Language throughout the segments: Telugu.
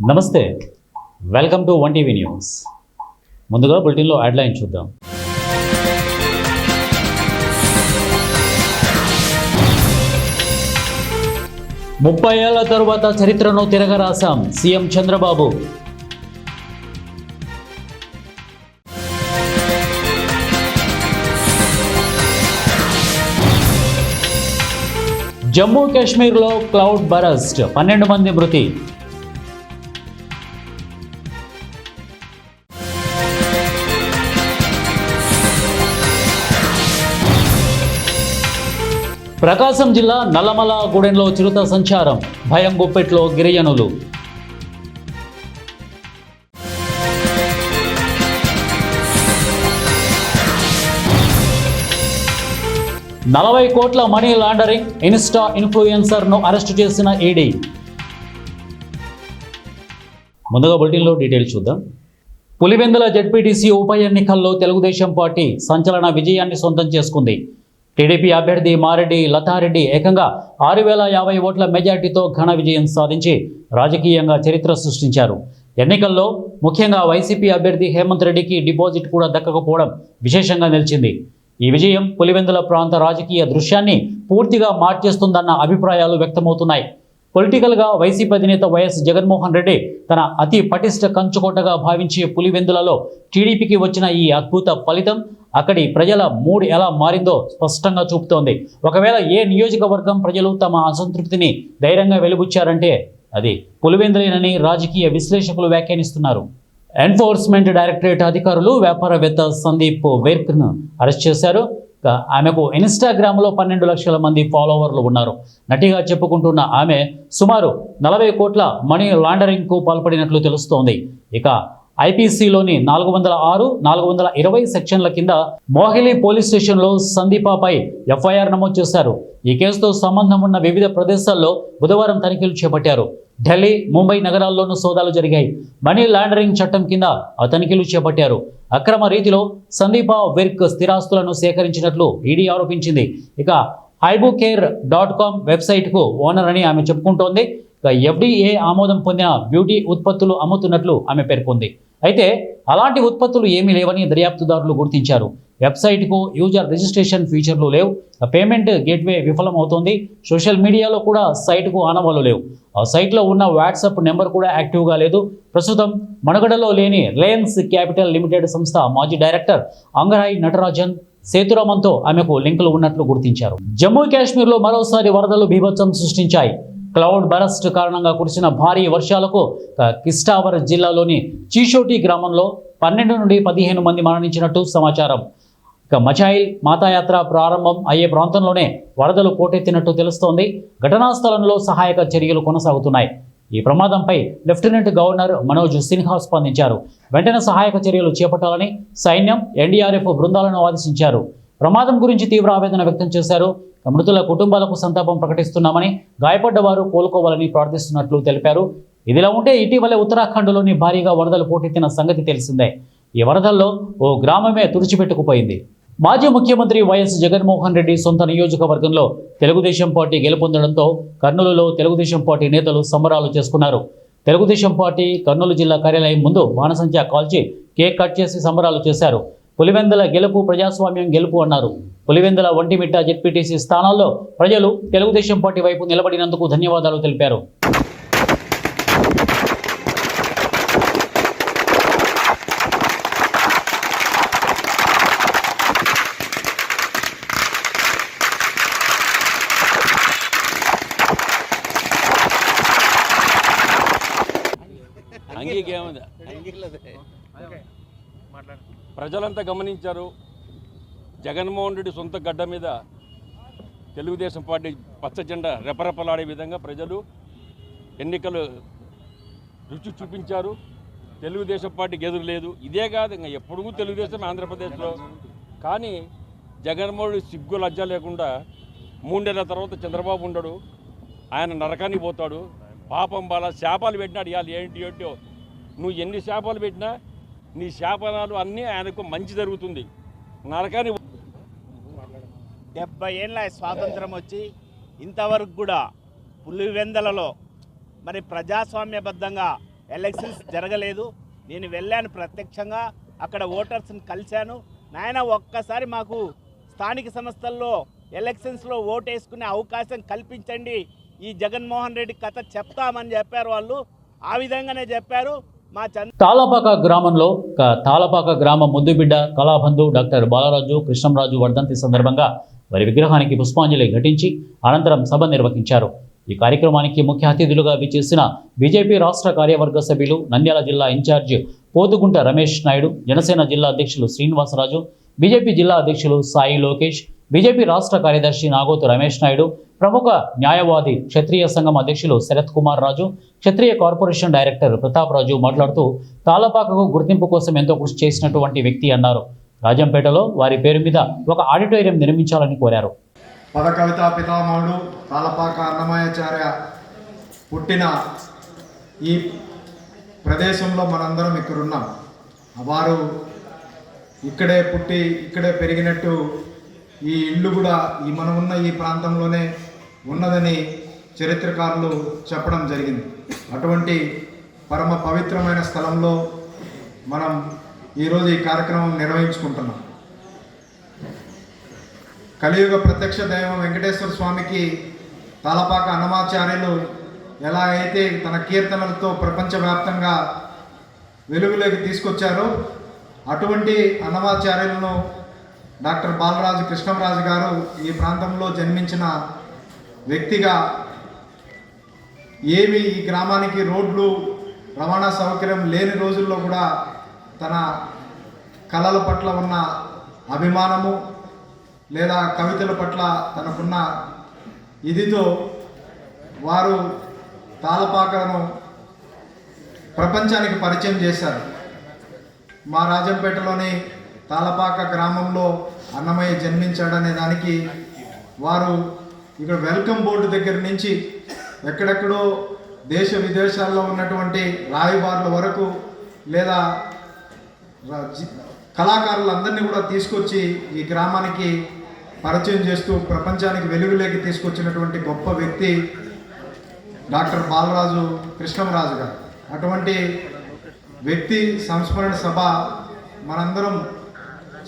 నమస్తే, welcome to one TV news. ముందుగా బులెటిన్లో హెడ్లైన్ చూద్దాం. ముప్పై ఏళ్ల తరువాత చరిత్రను తిరగరాశాం సీఎం చంద్రబాబు. జమ్మూ కాశ్మీర్లో క్లౌడ్ బరస్ట్, 12 మంది మృతి. ప్రకాశం జిల్లా నల్లమల గూడెంలో చిరుత సంచారం, భయం గుప్పెట్లో గిరిజనులు. $40 కోట్ల మనీ లాండరింగ్, ఇన్స్టా ఇన్ఫ్లుయెన్సర్ను అరెస్టు చేసిన ఈడీ. ముందుగా బులెటిన్లో డీటెయిల్స్ చూద్దాం. పులివెందుల జెడ్పీటీసీ ఉప ఎన్నికల్లో తెలుగుదేశం పార్టీ సంచలన విజయాన్ని సొంతం చేసుకుంది. టీడీపీ అభ్యర్థి మారెడ్డి లతారెడ్డి ఏకంగా 6050 ఓట్ల మెజార్టీతో ఘన విజయం సాధించి రాజకీయంగా చరిత్ర సృష్టించారు. ఎన్నికల్లో ముఖ్యంగా వైసీపీ అభ్యర్థి హేమంత్ రెడ్డికి డిపాజిట్ కూడా దక్కకపోవడం విశేషంగా నిలిచింది. ఈ విజయం పులివెందుల ప్రాంత రాజకీయ దృశ్యాన్ని పూర్తిగా మార్చేస్తుందన్న అభిప్రాయాలు వ్యక్తమవుతున్నాయి. పొలిటికల్గా వైసీపీ అధినేత వైఎస్ జగన్మోహన్ రెడ్డి తన అతి పటిష్ట కంచుకోటగా భావించే పులివెందులలో టీడీపీకి వచ్చిన ఈ అద్భుత ఫలితం అక్కడి ప్రజల మూడ్ ఎలా మారిందో స్పష్టంగా చూపుతోంది. ఒకవేళ ఏ నియోజకవర్గం ప్రజలు తమ అసంతృప్తిని ధైర్యంగా వెలిబుచ్చారంటే అది పులివెందులేనని రాజకీయ విశ్లేషకులు వ్యాఖ్యానిస్తున్నారు. ఎన్ఫోర్స్మెంట్ డైరెక్టరేట్ అధికారులు వ్యాపారవేత్త సందీప్ వేర్క్ను అరెస్ట్ చేశారు. ఆమెకు ఇన్స్టాగ్రామ్లో 12 లక్షల మంది ఫాలోవర్లు ఉన్నారు. నటిగా చెప్పుకుంటున్న ఆమె సుమారు 40 కోట్ల మనీ లాండరింగ్కు పాల్పడినట్లు తెలుస్తోంది. ఇక ఐపీసీలోని 406, 420 సెక్షన్ల కింద మోహిలి పోలీస్ స్టేషన్లో సందీపాపై ఎఫ్ఐఆర్ నమోదు చేశారు. ఈ కేసుతో సంబంధం ఉన్న వివిధ ప్రదేశాల్లో బుధవారం తనిఖీలు చేపట్టారు. ఢిల్లీ, ముంబై నగరాల్లోనూ సోదాలు జరిగాయి. మనీ లాండరింగ్ చట్టం కింద ఆ తనిఖీలు చేపట్టారు. అక్రమ రీతిలో సందీప వెర్క్ స్థిరాస్తులను సేకరించినట్లు ఈడీ ఆరోపించింది. ఇక iBooker.com వెబ్సైట్కు ఓనర్ అని ఆమె చెప్పుకుంటోంది. ఇక FDA ఆమోదం పొందిన బ్యూటీ ఉత్పత్తులు అమ్ముతున్నట్లు ఆమె పేర్కొంది. అయితే అలాంటి ఉత్పత్తులు ఏమీ లేవని దర్యాప్తుదారులు గుర్తించారు. వెబ్సైట్కు యూజర్ రిజిస్ట్రేషన్ ఫీచర్లు లేవు. Payment gateway విఫలమవుతోంది. సోషల్ మీడియాలో కూడా సైట్కు ఆనవాళ్లు లేవు. ఆ సైట్లో ఉన్న వాట్సాప్ నెంబర్ కూడా యాక్టివ్గా లేదు. ప్రస్తుతం మనుగడలో లేని రిలయన్స్ క్యాపిటల్ లిమిటెడ్ సంస్థ మాజీ డైరెక్టర్ అంగరాయ్ నటరాజన్ సేతురామన్తో ఆమెకు లింకులు ఉన్నట్లు గుర్తించారు. జమ్మూ కాశ్మీర్లో మరోసారి వరదలు బీభత్సం సృష్టించాయి. క్లౌడ్ బరస్ట్ కారణంగా కురిసిన భారీ వర్షాలకు కిస్టావర్ జిల్లాలోని చీషోటి గ్రామంలో 12 నుండి 15 మంది మరణించినట్టు సమాచారం. ఇక మచాయిల్ మాతాయాత్ర ప్రారంభం అయ్యే ప్రాంతంలోనే వరదలు పోటెత్తినట్టు తెలుస్తోంది. ఘటనా స్థలంలో సహాయక చర్యలు కొనసాగుతున్నాయి. ఈ ప్రమాదంపై లెఫ్టినెంట్ గవర్నర్ మనోజ్ సిన్హా స్పందించారు. వెంటనే సహాయక చర్యలు చేపట్టాలని సైన్యం, ఎన్డీఆర్ఎఫ్ బృందాలను ఆదేశించారు. ప్రమాదం గురించి తీవ్ర ఆవేదన వ్యక్తం చేశారు. మృతుల కుటుంబాలకు సంతాపం ప్రకటిస్తున్నామని, గాయపడ్డవారు కోలుకోవాలని ప్రార్థిస్తున్నట్లు తెలిపారు. ఇదిలా ఉంటే ఇటీవలే ఉత్తరాఖండ్లోని భారీగా వరదలు పోటెత్తిన సంగతి తెలిసిందే. ఈ వరదల్లో ఓ గ్రామమే తుడిచిపెట్టుకుపోయింది. మాజీ ముఖ్యమంత్రి వైఎస్ జగన్మోహన్ రెడ్డి సొంత నియోజకవర్గంలో తెలుగుదేశం పార్టీ గెలుపొందడంతో కర్నూలులో తెలుగుదేశం పార్టీ నేతలు సంబరాలు చేసుకున్నారు. తెలుగుదేశం పార్టీ కర్నూలు జిల్లా కార్యాలయం ముందు బాణసంచా కాల్చి కేక్ కట్ చేసి సంబరాలు చేశారు. పులివెందుల గెలుపు ప్రజాస్వామ్యం గెలుపు అన్నారు. పులివెందుల ఒంటిమిట్ట జెడ్పీటీసీ స్థానాల్లో ప్రజలు తెలుగుదేశం పార్టీ వైపు నిలబడినందుకు ధన్యవాదాలు తెలిపారు. ప్రజలంతా గమనించారు. జగన్మోహన్ రెడ్డి సొంత గడ్డ మీద తెలుగుదేశం పార్టీ పచ్చ జెండా రెపరెపలాడే విధంగా ప్రజలు ఎన్నికలు రుచి చూపించారు. తెలుగుదేశం పార్టీకి ఎదురు లేదు. ఇదే కాదు, ఇంకా ఎప్పుడూ తెలుగుదేశం ఆంధ్రప్రదేశ్లో. కానీ జగన్మోహన్ రెడ్డి సిగ్గు లజ్జ లేకుండా 3 నెలల తర్వాత చంద్రబాబు ఉండడు, ఆయన నరకానికి పోతాడు. పాపం బాల శాపాలు పెట్టినాడు. ఇవాళ ఏంటో నువ్వు ఎన్ని శాపాలు పెట్టినా నీ శాపనాలు అన్నీ ఆయనకు మంచి జరుగుతుంది. నరకాన్ని 70 ఏళ్ళ స్వాతంత్రం వచ్చి ఇంతవరకు కూడా పులివెందలలో మరి ప్రజాస్వామ్యబద్ధంగా ఎలక్షన్స్ జరగలేదు. నేను వెళ్ళాను ప్రత్యక్షంగా, అక్కడ ఓటర్స్ని కలిశాను. నాయన ఒక్కసారి మాకు స్థానిక సంస్థల్లో ఎలక్షన్స్లో ఓటు వేసుకునే అవకాశం కల్పించండి, ఈ జగన్మోహన్ రెడ్డి కథ చెప్తామని చెప్పారు వాళ్ళు. ఆ విధంగానే చెప్పారు. మా తాళపాక గ్రామంలో తాళపాక గ్రామ ముద్దుబిడ్డ కళాబంధు డాక్టర్ బాలరాజు కృష్ణంరాజు వర్ధంతి సందర్భంగా వారి విగ్రహానికి పుష్పాంజలి ఘటించి అనంతరం సభ నిర్వహించారు. ఈ కార్యక్రమానికి ముఖ్య అతిథులుగా విచ్చేసిన బీజేపీ రాష్ట్ర కార్యవర్గ సభ్యులు, నంద్యాల జిల్లా ఇన్ఛార్జి పోతుగుంట రమేష్ నాయుడు, జనసేన జిల్లా అధ్యక్షులు శ్రీనివాసరాజు, బీజేపీ జిల్లా అధ్యక్షులు సాయి లోకేష్, బీజేపీ రాష్ట్ర కార్యదర్శి నాగోతు రమేష్ నాయుడు, ప్రముఖ న్యాయవాది క్షత్రియ సంఘం అధ్యక్షులు శరత్ కుమార్ రాజు, క్షత్రియ కార్పొరేషన్ డైరెక్టర్ ప్రతాప్ రాజు మాట్లాడుతూ తాళపాకకు గుర్తింపు కోసం ఎంతో కృషి చేసినటువంటి వ్యక్తి అన్నారు. రాజంపేటలో వారి పేరు మీద ఒక ఆడిటోరియం నిర్మించాలని కోరారు. పదకవిత పితామహుడు తాళపాక అన్నమయాచార్య పుట్టిన ఈ ప్రదేశంలో మనందరం ఇక్కడున్నాం. వారు ఇక్కడే పుట్టి ఇక్కడే పెరిగినట్టు ఈ ఇల్లు కూడా మనం ఉన్న ఈ ప్రాంతంలోనే ఉన్నదని చరిత్రకారులు చెప్పడం జరిగింది. అటువంటి పరమ పవిత్రమైన స్థలంలో మనం ఈరోజు ఈ కార్యక్రమం నిర్వహించుకుంటున్నాం. కలియుగ ప్రత్యక్ష దైవం వెంకటేశ్వర స్వామికి తాళపాక అన్నమాచార్యులు ఎలా అయితే తన కీర్తనలతో ప్రపంచవ్యాప్తంగా వెలుగులోకి తీసుకొచ్చారో అటువంటి అన్నమాచార్యులను డాక్టర్ బాలరాజు కృష్ణంరాజు గారు ఈ ప్రాంతంలో జన్మించిన వ్యక్తిగా ఏమి ఈ గ్రామానికి రోడ్లు రవాణా సౌకర్యం లేని రోజుల్లో కూడా తన కళల పట్ల ఉన్న అభిమానము లేదా కవితల పట్ల తనకున్న ఇదితో వారు తాళపాకను ప్రపంచానికి పరిచయం చేశారు. మా రాజంపేటలోని తాళపాక గ్రామంలో అన్నమయ్య జన్మించాడనే దానికి వారు ఇక్కడ వెల్కమ్ బోర్డు దగ్గర నుంచి ఎక్కడెక్కడో దేశ విదేశాల్లో ఉన్నటువంటి రాయబారుల వరకు లేదా కళాకారులందరినీ కూడా తీసుకొచ్చి ఈ గ్రామానికి పరిచయం చేస్తూ ప్రపంచానికి వెలుగులోకి తీసుకొచ్చినటువంటి గొప్ప వ్యక్తి డాక్టర్ బాలరాజు కృష్ణంరాజు గారు. అటువంటి వ్యక్తి సంస్మరణ సభ మనందరం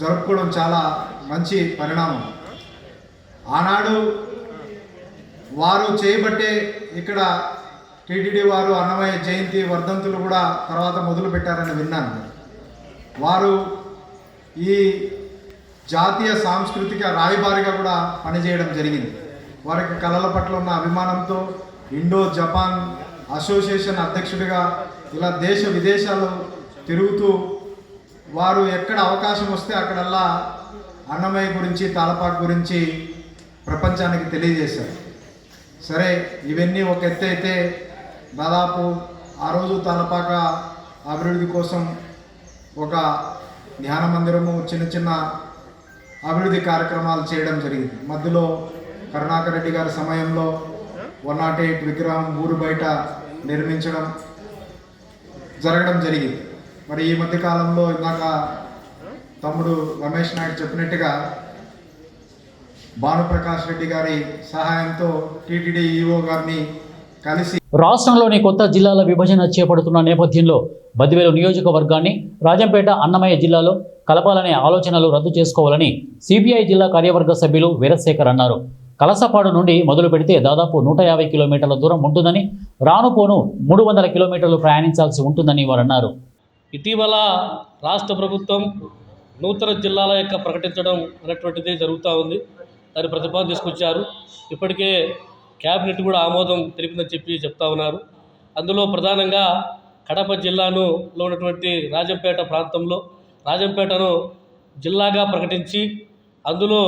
జరుపుకోవడం చాలా మంచి పరిణామం. ఆనాడు వారు చేయబట్టే ఇక్కడ టీటీడీ వారు అన్నమయ్య జయంతి వర్ధంతులు కూడా తర్వాత మొదలు పెట్టారని విన్నాను. వారు ఈ జాతీయ సాంస్కృతిక రాయబారిగా కూడా పనిచేయడం జరిగింది. వారికి కళల పట్ల ఉన్న అభిమానంతో ఇండో జపాన్ అసోసియేషన్ అధ్యక్షుడిగా ఇలా దేశ విదేశాలు తిరుగుతూ వారు ఎక్కడ అవకాశం వస్తే అక్కడల్లా అన్నమయ్య గురించి తాళపాక గురించి ప్రపంచానికి తెలియజేశారు. సరే, ఇవన్నీ ఒక ఎత్తు అయితే దాదాపు ఆ రోజు తాళపాక అభివృద్ధి కోసం ఒక ధ్యాన మందిరము, చిన్న చిన్న అభివృద్ధి కార్యక్రమాలు చేయడం జరిగింది. మధ్యలో కరుణాకర్ రెడ్డి గారి సమయంలో 108 విగ్రహం ఊరు బయట నిర్మించడం జరగడం జరిగింది. మరి ఈ మధ్యకాలంలో ఇందాక తమ్ముడు రమేష్ నాయుడు చెప్పినట్టుగా భానుప్రకాష్ రెడ్డి గారి సహాయంతో టీటీడీ ఈఓ గారిని కలిసి రాష్ట్రంలోని కొత్త జిల్లాల విభజన చేపడుతున్న నేపథ్యంలో బద్వేలు నియోజకవర్గాన్ని రాజంపేట, అన్నమయ్య జిల్లాలో కలపాలనే ఆలోచనలు రద్దు చేసుకోవాలని సిపిఐ జిల్లా కార్యవర్గ సభ్యులు వీరశేఖర్ అన్నారు. కలసపాడు నుండి మొదలు పెడితే దాదాపు 150 కిలోమీటర్ల దూరం ఉంటుందని, రానుపోను 300 కిలోమీటర్లు ప్రయాణించాల్సి ఉంటుందని వారు అన్నారు. ఇటీవల రాష్ట్ర ప్రభుత్వం నూతన జిల్లాల యొక్క ప్రకటించడం అనేటువంటిది జరుగుతూ ఉంది. దాని ప్రతిపాదన తీసుకొచ్చారు. ఇప్పటికే క్యాబినెట్ కూడా ఆమోదం తెలిపిందని చెప్తా ఉన్నారు. అందులో ప్రధానంగా కడప జిల్లాలో ఉన్నటువంటి రాజంపేట ప్రాంతంలో రాజంపేటను జిల్లాగా ప్రకటించి అందులో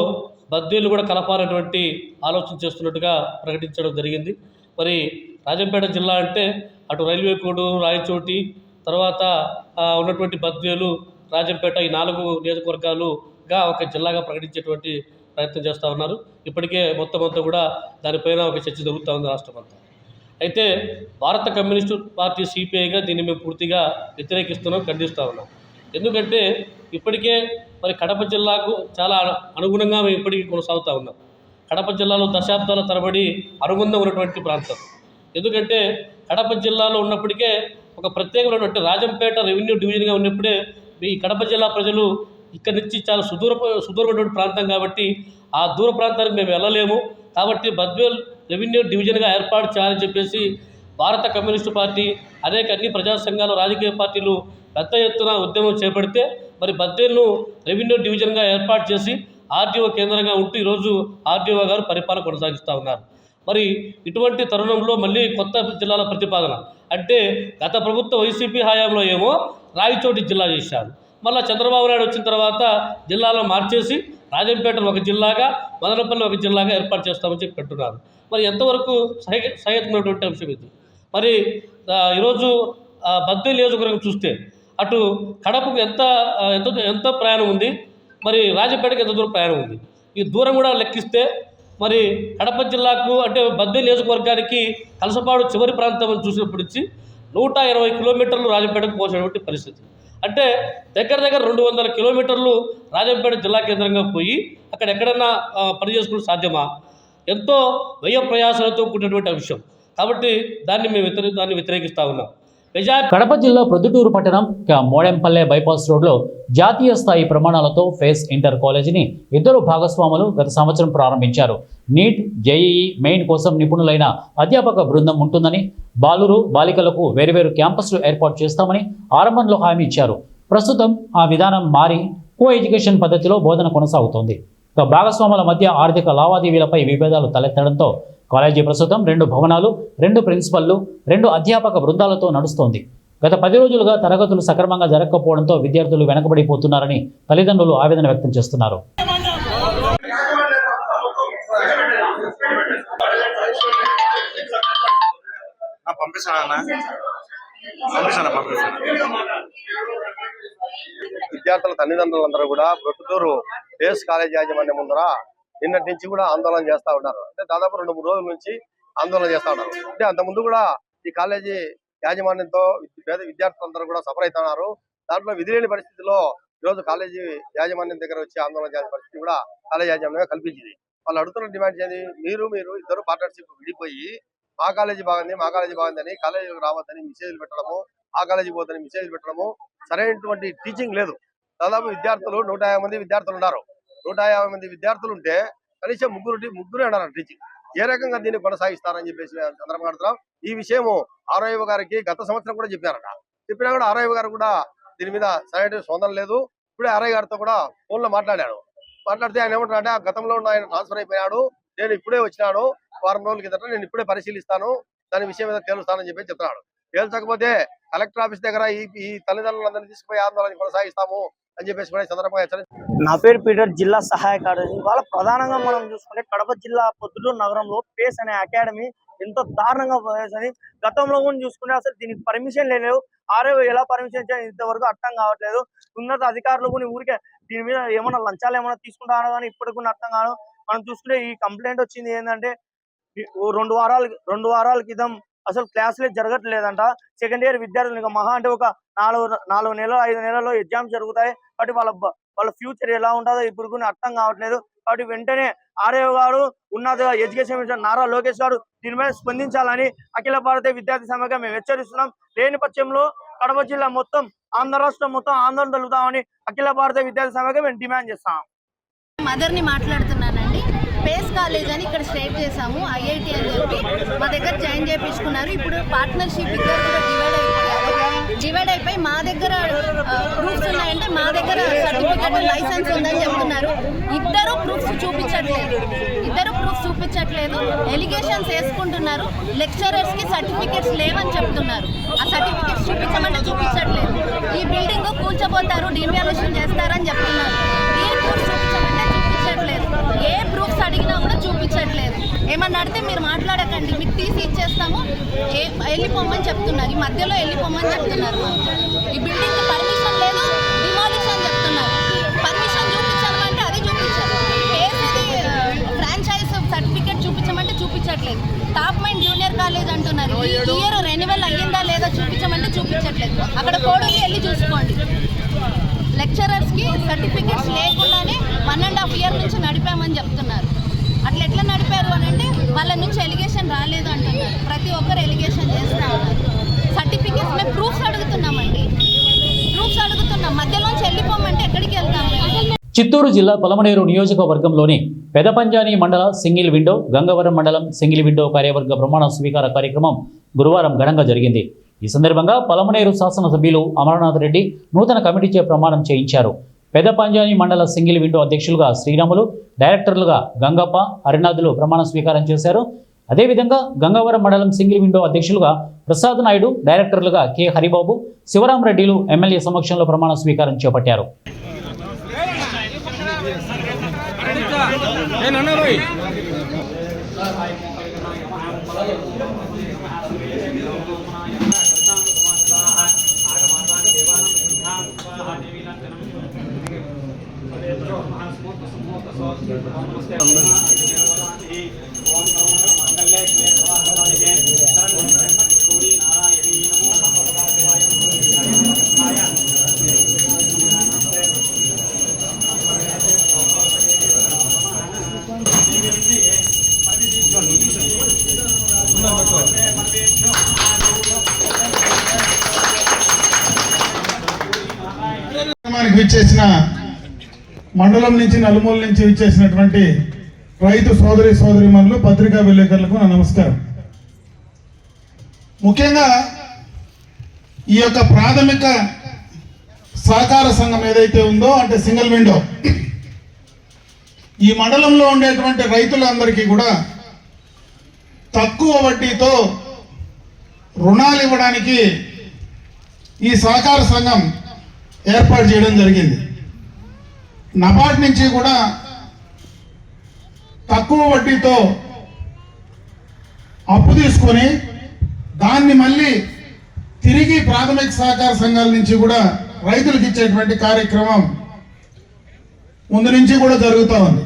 బద్వేలు కూడా కలపాలనేటువంటి ఆలోచన చేస్తున్నట్టుగా ప్రకటించడం జరిగింది. మరి రాజంపేట జిల్లా అంటే అటు రైల్వే కోడు, రాయచోటి, తర్వాత ఉన్నటువంటి బద్వేలు, రాజంపేట ఈ 4 నియోజకవర్గాలుగా ఒక జిల్లాగా ప్రకటించేటువంటి ప్రయత్నం చేస్తూ ఉన్నారు. ఇప్పటికే మొత్తం అంతా కూడా దానిపైన ఒక చర్చ జరుగుతూ ఉంది రాష్ట్రం అంతా. అయితే భారత కమ్యూనిస్టు పార్టీ సిపిఐగా దీన్ని మేము పూర్తిగా వ్యతిరేకిస్తున్నాం, ఖండిస్తూ ఉన్నాం. ఎందుకంటే ఇప్పటికే మరి కడప జిల్లాకు చాలా అనుగుణంగా మేము ఇప్పటికీ కొనసాగుతూ ఉన్నాం. కడప జిల్లాలో దశాబ్దాల తరబడి అనుబంధం ఉన్నటువంటి ప్రాంతం. ఎందుకంటే కడప జిల్లాలో ఉన్నప్పటికే ఒక ప్రత్యేకమైనటువంటి రాజంపేట రెవెన్యూ డివిజన్గా ఉన్నప్పుడే ఈ కడప జిల్లా ప్రజలు ఇక్కడి నుంచి చాలా సుదూరమైనటువంటి ప్రాంతం కాబట్టి ఆ దూర ప్రాంతానికి మేము వెళ్ళలేము. కాబట్టి బద్వేల్ రెవెన్యూ డివిజన్గా ఏర్పాటు చేయాలని చెప్పేసి భారత కమ్యూనిస్టు పార్టీ అన్ని ప్రజా సంఘాలు రాజకీయ పార్టీలు పెద్ద ఎత్తున ఉద్యమం చేపడితే మరి బద్వేల్ను రెవెన్యూ డివిజన్గా ఏర్పాటు చేసి ఆర్డీఓ కేంద్రంగా ఉంటూ ఈరోజు ఆర్డీఓ గారు పరిపాలన కొనసాగిస్తూ ఉన్నారు. మరి ఇటువంటి తరుణంలో మళ్ళీ కొత్త జిల్లాల ప్రతిపాదన అంటే గత ప్రభుత్వ వైసీపీ హయాంలో ఏమో రాయచోటి జిల్లా చేశారు. మళ్ళీ చంద్రబాబు నాయుడు వచ్చిన తర్వాత జిల్లాలో మార్చేసి రాజంపేటలో ఒక జిల్లాగా మదనపల్లి ఒక జిల్లాగా ఏర్పాటు చేస్తామని చెప్పి పెట్టున్నారు. మరి ఎంతవరకు సహేతుకమైనటువంటి అంశం ఇది. మరి ఈరోజు బద్వేల్ నియోజకవర్గం చూస్తే అటు కడపకు ఎంత ప్రయాణం ఉంది, మరి రాజంపేటకు ఎంత దూరం ప్రయాణం ఉంది. ఈ దూరం కూడా లెక్కిస్తే మరి కడప జిల్లాకు అంటే బద్వేల్ నియోజకవర్గానికి కలసపాడు చివరి ప్రాంతం చూసినప్పటి నుంచి 120 కిలోమీటర్లు రాజంపేటకు పోసినటువంటి పరిస్థితి. అంటే దగ్గర 200 కిలోమీటర్లు రాజంపేట జిల్లా కేంద్రంగా పోయి అక్కడ ఎక్కడన్నా పని చేసుకోవడం సాధ్యమా? ఎంతో వ్యయ ప్రయాసాలతో కూడినటువంటి అంశం. కాబట్టి దాన్ని వ్యతిరేకిస్తూ ఉన్నాం. కడప జిల్లా ప్రొద్దుటూరు పట్టణం మోడెంపల్లె బైపాస్ రోడ్లో జాతీయ స్థాయి ప్రమాణాలతో ఫేస్ ఇంటర్ కాలేజీని ఇద్దరు భాగస్వాములు గత సంవత్సరం ప్రారంభించారు. నీట్, జేఈఈ మెయిన్ కోసం నిపుణులైన అధ్యాపక బృందం ఉంటుందని, బాలికలకు వేరువేరు క్యాంపస్లు ఏర్పాటు చేస్తామని ఆరంభంలో హామీ ఇచ్చారు. ప్రస్తుతం ఆ విధానం మారి కో ఎడ్యుకేషన్ పద్ధతిలో బోధన కొనసాగుతోంది. భాగస్వాముల మధ్య ఆర్థిక లావాదేవీలపై విభేదాలు తలెత్తడంతో కాలేజీ ప్రస్తుతం 2 భవనాలు, 2 ప్రిన్సిపల్లు, 2 అధ్యాపక బృందాలతో నడుస్తోంది. గత 10 రోజులుగా తరగతులు సక్రమంగా జరగకపోవడంతో విద్యార్థులు వెనకబడిపోతున్నారని తల్లిదండ్రులు ఆవేదన వ్యక్తం చేస్తున్నారు. విద్యార్థుల తల్లిదండ్రులందరూ కూడా ప్రొద్దుటూరు ఫేస్ కాలేజ్ యాజమాన్యం ముందర నిన్నటి నుంచి కూడా ఆందోళన చేస్తూ ఉన్నారు. అంటే దాదాపు 2-3 రోజుల నుంచి ఆందోళన చేస్తూ ఉన్నారు. అంటే అంతకుముందు కూడా ఈ కాలేజీ యాజమాన్యంతో పేద విద్యార్థులందరూ కూడా సఫర్ అవుతున్నారు. దాంట్లో విధి లేని పరిస్థితిలో ఈరోజు కాలేజీ యాజమాన్యం దగ్గర వచ్చి ఆందోళన చేసే పరిస్థితి కూడా కాలేజీ యాజమాన్యం కల్పించింది. వాళ్ళు అడుగుతున్న డిమాండ్ చేయండి, మీరు ఇద్దరు పార్ట్నర్షిప్ విడిపోయి మా కాలేజీ బాగుందని కాలేజీకి రావద్దని మెసేజ్లు పెట్టడము, ఆ కాలేజీ పోద్దని మెసేజ్లు పెట్టడము, సరైనటువంటి టీచింగ్ లేదు. దాదాపు విద్యార్థులు 150 మంది విద్యార్థులు ఉన్నారు. 150 మంది విద్యార్థులు ఉంటే కనీసం ముగ్గురే ఉన్నారు టీచింగ్. ఏ రకంగా దీన్ని కొనసాగిస్తారని చెప్పేసి సందర్భంగా ఈ విషయము ఆర్ఐఓ గారికి గత సంవత్సరం కూడా చెప్పినా కూడా ఆర్ఐఓ గారు కూడా దీని మీద సరైన స్పందన లేదు. ఇప్పుడే ఆర్ఐ గారితో కూడా ఫోన్ లో మాట్లాడితే ఆయన ఏమంటారంటే గతంలో ఉన్న ఆయన ట్రాన్స్ఫర్ అయిపోయాడు, నేను ఇప్పుడే వచ్చినాను, వారం రోజుల కిందట నేను ఇప్పుడే పరిశీలిస్తాను, దాని విషయం మీద తేలుస్తానని చెప్పి చెప్తున్నాడు. తేల్చకపోతే కలెక్టర్ ఆఫీస్ దగ్గర ఈ తల్లిదండ్రులందరినీ తీసుకుపోయి ఆందోళన కొనసాగిస్తాము అని చెప్పేసి కూడా సందర్భంగా. నా పేరు పీటర్, జిల్లా సహాయ కార్యదర్శి. ఇవాళ ప్రధానంగా మనం చూసుకుంటే కడప జిల్లా పొద్దుటూరు నగరంలో పేస్ అనే అకాడమీ ఎంతో దారుణంగా పోయేసని గతంలో కూడా చూసుకుంటే అసలు దీనికి పర్మిషన్ లేదు. ఆర్ఐఓ ఎలా పర్మిషన్ ఇచ్చారు ఇంతవరకు అర్థం కావట్లేదు. ఉన్నత అధికారులు కూడా ఊరికే దీని మీద ఏమైనా లంచాలు ఏమైనా తీసుకుంటారో కానీ ఇప్పటికి కూడా అర్థం కాదు. మనం చూసుకుంటే ఈ కంప్లైంట్ వచ్చింది ఏంటంటే 2 వారాల క్రితం అసలు క్లాసులే జరగట్లేదంట. సెకండ్ ఇయర్ విద్యార్థులు ఇంకా మహా అంటే ఒక 4 నెలలు 5 నెలల్లో ఎగ్జామ్స్ జరుగుతాయి. కాబట్టి వాళ్ళ ఫ్యూచర్ ఎలా ఉంటుందో ఇప్పుడు కూడా అర్థం కావట్లేదు. కాబట్టి వెంటనే ఆర్ఐఓ గారు, ఉన్నత ఎడ్యుకేషన్ మినిస్టర్ నారా లోకేష్ గారు దీని మీద స్పందించాలని అఖిల భారతీయ విద్యార్థి సమైక్య మేము హెచ్చరిస్తున్నాం. లేని పక్షంలో కడప జిల్లా మొత్తం, ఆంధ్ర రాష్ట్రం మొత్తం ఆందోళన జరుగుతామని అఖిల భారతీయ విద్యార్థి సమైక్య మేము డిమాండ్ చేస్తాం. మదర్ని మాట్లాడుతున్నానండి. పేస్ కాలేజ్ అని ఇక్కడ స్టేట్ చేసాము, ఐఐటి అని చెప్పి మా దగ్గర జాయిన్ చేయించుకున్నారు. ఇప్పుడు పార్ట్నర్షిప్ ఇద్దరు కూడా డివైడ్ అయిపోయి మా దగ్గర ప్రూఫ్స్ ఉన్నాయంటే మా దగ్గర సర్టిఫికెట్ లైసెన్స్ ఉందని చెప్తున్నారు. ఇద్దరు ప్రూఫ్స్ చూపించట్లేదు. ఎలిగేషన్స్ వేసుకుంటున్నారు. లెక్చరర్స్ కి సర్టిఫికెట్స్ లేవని చెప్తున్నారు. ఆ సర్టిఫికెట్స్ చూపించమంటే చూపించట్లేదు. ఈ బిల్డింగ్ కూల్చబోతారు, డిమాలిషన్ చేస్తారని చెప్తున్నారు. ఏ ప్రూఫ్స్ చూపించమంటే చూపించట్లేదు. ఏ ప్రూఫ్స్ అడిగినా కూడా చూపించట్లేదు. ఏమన్నా అడిగితే మీరు మాట్లాడకండి, మీకు తీసి ఇచ్చేస్తాము, వెళ్ళిపోమని చెప్తున్నారు. ఈ మధ్యలో వెళ్ళిపోమని చెప్తున్నారు. ఈ బిల్డింగ్ పర్మిషన్ లేదు, డిమాలిషన్ చెప్తున్నారు. పర్మిషన్ చూపించామంటే అది చూపించారు. ఫ్రాంచైజ్ సర్టిఫికేట్ చూపించమంటే చూపించట్లేదు. టాప్ మైండ్ జూనియర్ కాలేజ్ అంటున్నారు. ఈ ఇయర్ రెన్యువల్ అయ్యిందా లేదా చూపించమంటే చూపించట్లేదు. అక్కడ కోడ్కి వెళ్ళి చూసుకోండి. లెక్చరర్స్కి సర్టిఫికేట్స్ లేకుండానే 1.5 ఇయర్ నుంచి నడిపామని చెప్తున్నారు. అట్లా ఎట్లా నడిపారు అని అంటే వాళ్ళ నుంచి ఎలిగేషన్ రాలేదు అంటున్నారు. ప్రతి ఒక్కరు ఎలిగేషన్ చేస్తూ ఉన్నారు. సర్టిఫికేట్స్ మేము ప్రూఫ్స్ అడుగుతున్నామండి, ప్రూఫ్స్ అడుగుతున్నాం. మధ్యలోంచి వెళ్ళిపోమంటే ఎక్కడికి వెళ్తాం మేము? చిత్తూరు జిల్లా పలమనేరు నియోజకవర్గంలోని పెదపంజాని మండల సింగిల్ విండో, గంగవరం మండలం సింగిల్ విండో కార్యవర్గ ప్రమాణ స్వీకార కార్యక్రమం గురువారం ఘనంగా జరిగింది. ఈ సందర్భంగా పలమనేరు శాసనసభ్యులు అమరనాథ్ రెడ్డి నూతన కమిటీచే ప్రమాణం చేయించారు. పెదపంజాని మండల సింగిల్ విండో అధ్యక్షులుగా శ్రీరాములు, డైరెక్టర్లుగా గంగప్ప, హరినాథులు ప్రమాణ స్వీకారం చేశారు. అదేవిధంగా గంగవరం మండలం సింగిల్ విండో అధ్యక్షులుగా ప్రసాద్ నాయుడు, డైరెక్టర్లుగా కె హరిబాబు, శివరామరెడ్డిలు ఎమ్మెల్యే సమక్షంలో ప్రమాణ స్వీకారం చేపట్టారు. విచ్చేసిన మండలం నుంచి నలుమూల నుంచి విచ్చేసినటువంటి రైతు సోదరి సోదరీమణులు, పత్రికా విలేకరులకు నా నమస్కారం. ముఖ్యంగా ఈ యొక్క ప్రాథమిక సహకార సంఘం ఏదైతే ఉందో అంటే సింగిల్ విండో, ఈ మండలంలో ఉండేటువంటి రైతులందరికీ కూడా తక్కువ వడ్డీతో రుణాలు ఇవ్వడానికి ఈ సహకార సంఘం ఏర్పాటు చేయడం జరిగింది. నబార్డ్ నుంచి కూడా తక్కువ వడ్డీతో అప్పు తీసుకొని దాన్ని మళ్ళీ తిరిగి ప్రాథమిక సహకార సంఘాల నుంచి కూడా రైతులకు ఇచ్చేటువంటి కార్యక్రమం ముందు నుంచి కూడా జరుగుతూ ఉంది.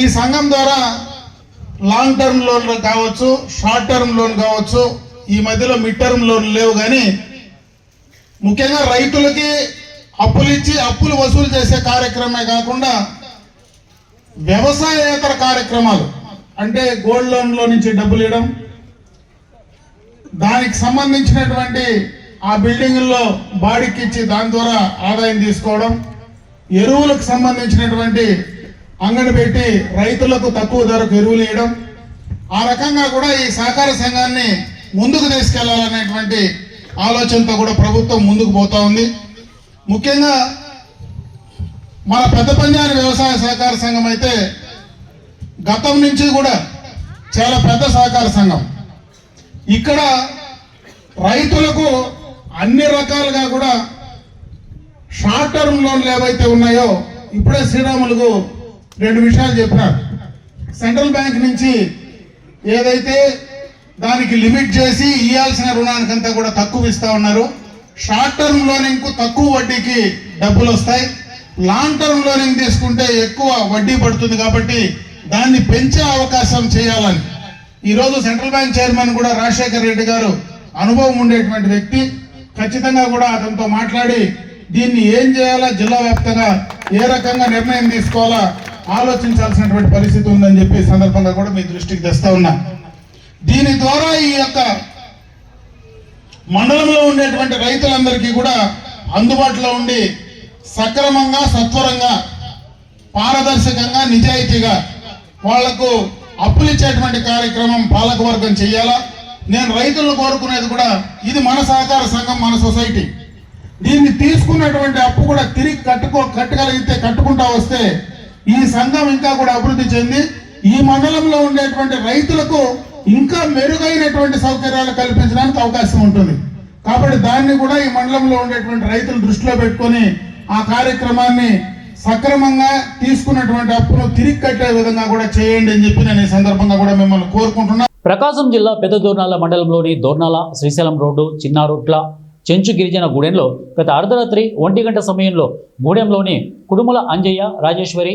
ఈ సంఘం ద్వారా లాంగ్ టర్మ్ లోన్లు కావచ్చు, షార్ట్ టర్మ్ లోన్ కావచ్చు, ఈ మధ్యలో మిడ్ టర్మ్ లోన్లు లేవు, కానీ ముఖ్యంగా రైతులకి అప్పులు ఇచ్చి అప్పులు వసూలు చేసే కార్యక్రమమే కాకుండా వ్యవసాయేతర కార్యక్రమాలు అంటే గోల్డ్ లోన్లో నుంచి డబ్బులు ఇవ్వడం, దానికి సంబంధించినటువంటి ఆ బిల్డింగుల్లో బాడీకి ఇచ్చి దాని ద్వారా ఆదాయం తీసుకోవడం, ఎరువులకు సంబంధించినటువంటి అంగడి పెట్టి రైతులకు తక్కువ ధరకు ఎరువులు ఇవ్వడం, ఆ రకంగా కూడా ఈ సహకార సంఘాన్ని ముందుకు తీసుకెళ్లాలనేటువంటి ఆలోచనతో కూడా ప్రభుత్వం ముందుకు పోతా ఉంది. ముఖ్యంగా మన పెదపంజాని వ్యవసాయ సహకార సంఘం అయితే గతం నుంచి కూడా చాలా పెద్ద సహకార సంఘం. ఇక్కడ రైతులకు అన్ని రకాలుగా కూడా షార్ట్ టర్మ్ లోన్లు ఏవైతే ఉన్నాయో ఇప్పుడే శ్రీరాములకు 2 విషయాలు చెప్పినారు. సెంట్రల్ బ్యాంక్ నుంచి ఏదైతే దానికి లిమిట్ చేసి ఇవ్వాల్సిన రుణానికంతా కూడా తక్కువ ఇస్తా ఉన్నారు. షార్ట్ టర్మ్ లోనింగ్ తక్కువ వడ్డీకి డబ్బులు వస్తాయి, లాంగ్ టర్మ్ లోనింగ్ తీసుకుంటే ఎక్కువ వడ్డీ పడుతుంది, కాబట్టి దాన్ని పెంచే అవకాశం చేయాలని ఈరోజు సెంట్రల్ బ్యాంక్ చైర్మన్ కూడా రాజశేఖర్ రెడ్డి గారు అనుభవం ఉండేటువంటి వ్యక్తి. ఖచ్చితంగా కూడా అతనితో మాట్లాడి దీన్ని ఏం చేయాలా, జిల్లా వ్యాప్తంగా ఏ రకంగా నిర్ణయం తీసుకోవాలా ఆలోచించాల్సినటువంటి పరిస్థితి ఉందని చెప్పి సందర్భంగా కూడా మీ దృష్టికి తెస్తా ఉన్నా. దీని ద్వారా ఈ యొక్క మండలంలో ఉండేటువంటి రైతులందరికీ కూడా అందుబాటులో ఉండి సక్రమంగా, సత్వరంగా, పారదర్శకంగా, నిజాయితీగా వాళ్లకు అప్పులు ఇచ్చేటువంటి కార్యక్రమం పాలకవర్గం చేయాలా. నేను రైతులను కోరుకునేది కూడా ఇది మన సహకార సంఘం, మన సొసైటీ. దీన్ని తీసుకున్నటువంటి అప్పు కూడా తిరిగి కట్టగలిగితే, కట్టుకుంటా వస్తే ఈ సంఘం ఇంకా కూడా అభివృద్ధి చెంది ఈ మండలంలో ఉండేటువంటి రైతులకు ఇంకా మెరుగైనటువంటి సౌకర్యాలు కల్పించడానికి అవకాశం ఉంటుంది. కాబట్టి దాన్ని కూడా ఈ మండలంలో ఉండేటువంటి రైతులు దృష్టిలో పెట్టుకొని ఆ కార్యక్రమాన్ని సక్రమంగా తీసుకున్నటువంటి అప్పును తిరిగి కట్టే విధంగా కూడా చేయండి అని చెప్పి నేను ఈ సందర్భంగా కూడా మిమ్మల్ని కోరుకుంటున్నా. ప్రకాశం జిల్లా పెద్ద దోర్నాల మండలంలోని దోర్నాల, శ్రీశైలం రోడ్డు, చిన్నారుట్ల, చెంచు గిరిజన గూడెంలో గత అర్ధరాత్రి 1 గంట సమయంలో గూడెంలోని కుడుముల అంజయ్య, రాజేశ్వరి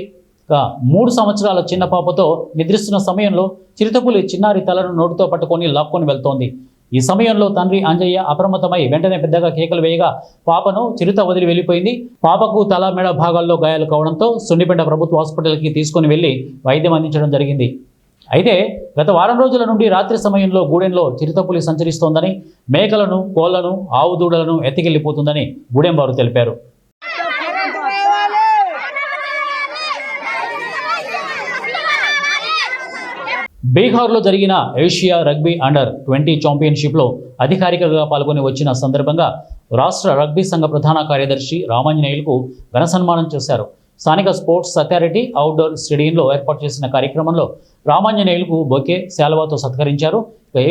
3 సంవత్సరాల చిన్న పాపతో నిద్రిస్తున్న సమయంలో చిరుతపులి చిన్నారి తలను నోటితో పట్టుకొని లాక్కొని వెళ్తోంది. ఈ సమయంలో తండ్రి అంజయ్య అప్రమత్తమై వెంటనే పెద్దగా కేకలు వేయగా పాపను చిరుత వదిలి వెళ్ళిపోయింది. పాపకు తల, మెడ భాగాల్లో గాయాలు కావడంతో సున్నిపెంట ప్రభుత్వ హాస్పిటల్కి తీసుకుని వెళ్లి వైద్యం అందించడం జరిగింది. అయితే గత వారం రోజుల నుండి రాత్రి సమయంలో గూడెంలో చిరుతపులి సంచరిస్తోందని, మేకలను, కోళ్లను, ఆవు దూడలను ఎత్తికెళ్లిపోతుందని గూడెం వారు తెలిపారు. బీహార్లో జరిగిన ఏషియా రగ్బీ అండర్-20 ఛాంపియన్షిప్లో అధికారికంగా పాల్గొని వచ్చిన సందర్భంగా రాష్ట్ర రగ్బీ సంఘ ప్రధాన కార్యదర్శి రామాంజనేయులకు ఘన సన్మానం చేశారు. స్థానిక స్పోర్ట్స్ అథారిటీ అవుట్డోర్ స్టేడియంలో ఏర్పాటు చేసిన కార్యక్రమంలో రామాంజనేయులకు బొకే, శాలువాతో సత్కరించారు.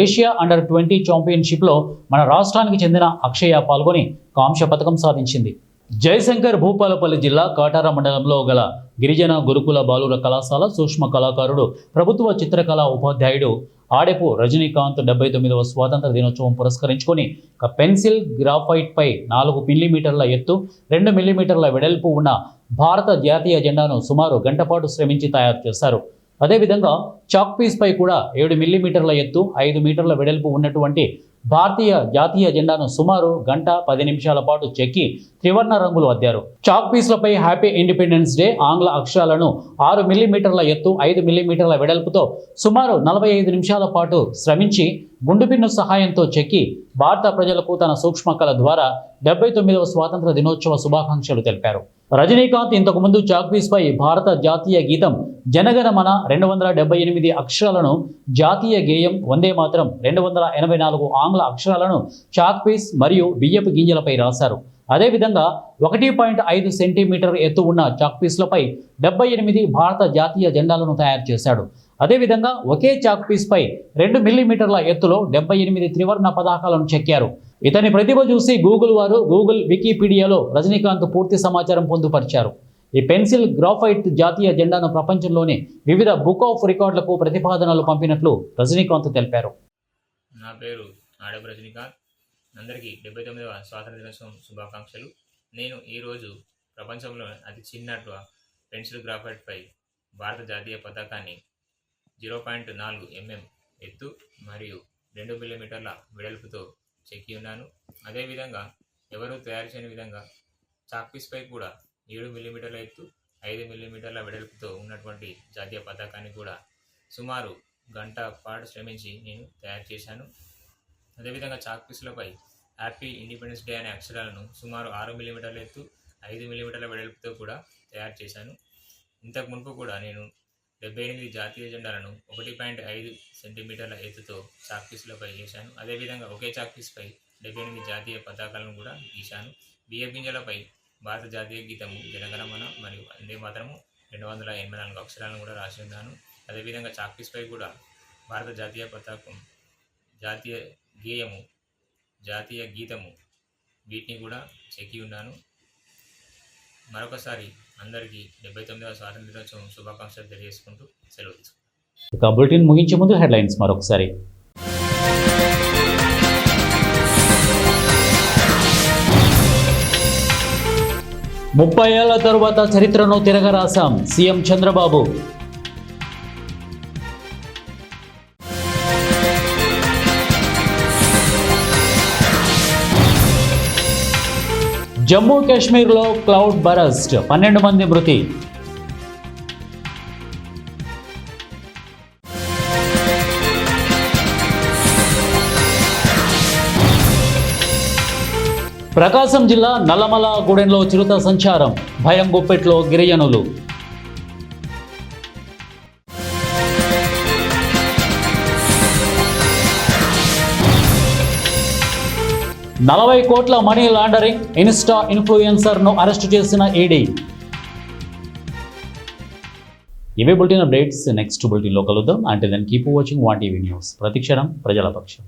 ఏషియా అండర్-20 ఛాంపియన్షిప్లో మన రాష్ట్రానికి చెందిన అక్షయ పాల్గొని కాంస్య పథకం సాధించింది. జయశంకర్ భూపాలపల్లి జిల్లా కాటార మండలంలో గల గిరిజన గురుకుల బాలుర కళాశాల సూక్ష్మ కళాకారుడు, ప్రభుత్వ చిత్రకళా ఉపాధ్యాయుడు ఆడెపు రజనీకాంత్ 79వ స్వాతంత్ర దినోత్సవం పురస్కరించుకొని ఒక పెన్సిల్ గ్రాఫైట్ పై 4 మిల్లీమీటర్ల ఎత్తు, 2 మిల్లీమీటర్ల వెడల్పు ఉన్న భారత జాతీయ జెండాను సుమారు గంట పాటు శ్రమించి తయారు చేశారు. అదేవిధంగా చాక్ పీస్ పై కూడా 7 మిల్లీమీటర్ల ఎత్తు, 5 మీటర్ల వెడల్పు ఉన్నటువంటి భారతీయ జాతీయ జెండాను సుమారు గంట 10 నిమిషాల పాటు చెక్కి త్రివర్ణ రంగులు అద్దారు. చాక్ పీస్లపై హ్యాపీ ఇండిపెండెన్స్ డే ఆంగ్ల అక్షరాలను 6 మిల్లీమీటర్ల ఎత్తు, 5 మిల్లీమీటర్ల వెడల్పుతో సుమారు 45 నిమిషాల పాటు శ్రమించి గుండుపిన్ను సహాయంతో చెక్కి భారత ప్రజలకు తన సూక్ష్మ కళ ద్వారా 79వ స్వాతంత్ర దినోత్సవ శుభాకాంక్షలు తెలిపారు. రజనీకాంత్ ఇంతకుముందు చాక్ పీస్ పై భారత జాతీయ గీతం జనగణమన 278 అక్షరాలను, జాతీయ గేయం వందే మాత్రం 284 ఆంగ్ల అక్షరాలను చాక్ పీస్ మరియు బియ్యపు గింజలపై రాశారు. అదేవిధంగా 1.5 సెంటీమీటర్ ఎత్తు ఉన్న చాక్ పీస్లపై 78 భారత జాతీయ జెండాలను తయారు చేశాడు. అదేవిధంగా ఒకే చాక్ పీస్ పై 2 మిల్లీమీటర్ల ఎత్తులో 78 త్రివర్ణ పతాకాలను చెక్కారు. ఇతని ప్రతిభ చూసి గూగుల్ వికీపీడియాలో రజనీకాంత్ పూర్తి సమాచారం పొందుపరిచారు. ఈ పెన్సిల్ గ్రాఫైట్ జాతీయ జెండాను ప్రపంచంలోని వివిధ బుక్ ఆఫ్ రికార్డులకు ప్రతిపాదనలు పంపినట్లు రజనీకాంత్ తెలిపారు. నా పేరు ఆడపు రజనీకాంత్. అందరికీ 79వ స్వాతంత్ర దినోత్సవం శుభాకాంక్షలు. నేను ఈరోజు ప్రపంచంలో అతి చిన్నట్టు పెన్సిల్ గ్రాఫైట్ పై భారత జాతీయ పతాకాన్ని 0.4 mm ఎత్తు మరియు 2 మిల్లీమీటర్ల వెడల్పుతో చెక్కి ఉన్నాను. అదేవిధంగా ఎవరూ తయారు చేయని విధంగా చాక్ పీస్ పై కూడా 7 మిల్లీమీటర్ల ఎత్తు, 5 మిల్లీమీటర్ల వెడల్పుతో ఉన్నటువంటి జాతీయ పతాకాన్ని కూడా సుమారు గంట పాటు శ్రమించి నేను తయారు చేశాను. అదేవిధంగా చాక్ పీస్లపై హ్యాపీ ఇండిపెండెన్స్ డే అనే అక్షరాలను సుమారు 6 మిల్లీమీటర్ల ఎత్తు, 5 మిల్లీమీటర్ల వెడల్పుతో కూడా తయారు చేశాను. ఇంతకు మునుపు కూడా నేను 78 జాతీయ జెండాలను 1.5 సెంటీమీటర్ల ఎత్తుతో చాక్ పీస్లపై వేశాను. అదేవిధంగా ఒకే చాక్ పీస్పై 78 జాతీయ పతాకాలను కూడా గీశాను. బియ్య గింజలపై భారత జాతీయ గీతము జనగణమన మరియు వందే మాతరము 284 అక్షరాలను కూడా రాసి ఉన్నాను. అదేవిధంగా చాక్ పీస్పై కూడా భారత జాతీయ పతాకం, జాతీయ గేయము, జాతీయ గీతము వీటిని కూడా చెక్కి ఉన్నాను. మరొకసారి అందరికీ 79వ స్వాతంత్ర దినోత్సవం శుభాకాంక్షలు తెలియజేసుకుంటూ సెలవు తీసుకుంటాను. ఇక బులెటిన్ ముగించే ముందు హెడ్లైన్స్ మరొకసారి. 30 ఏళ్ల తరువాత చరిత్రను తిరగరాశాం సీఎం చంద్రబాబు. జమ్మూ కాశ్మీర్లో క్లౌడ్ బరస్ట్, 12 మంది మృతి. ప్రకాశం జిల్లా నల్లమల గూడెంలో చిరుత సంచారం, భయం గుప్పెట్లో గిరిజనులు. $40 కోట్ల మనీ లాండరింగ్, ఇన్స్టా ఇన్ఫ్లుయెన్సర్ను అరెస్టు చేసిన ఈడీ. ఇవే బులెటిన్ అప్డేట్స్. నెక్స్ట్ బులెటిన్లో కలుద్దాం. అంటే then keep watching 1 TV news. ప్రతిక్షణం ప్రజల పక్షం.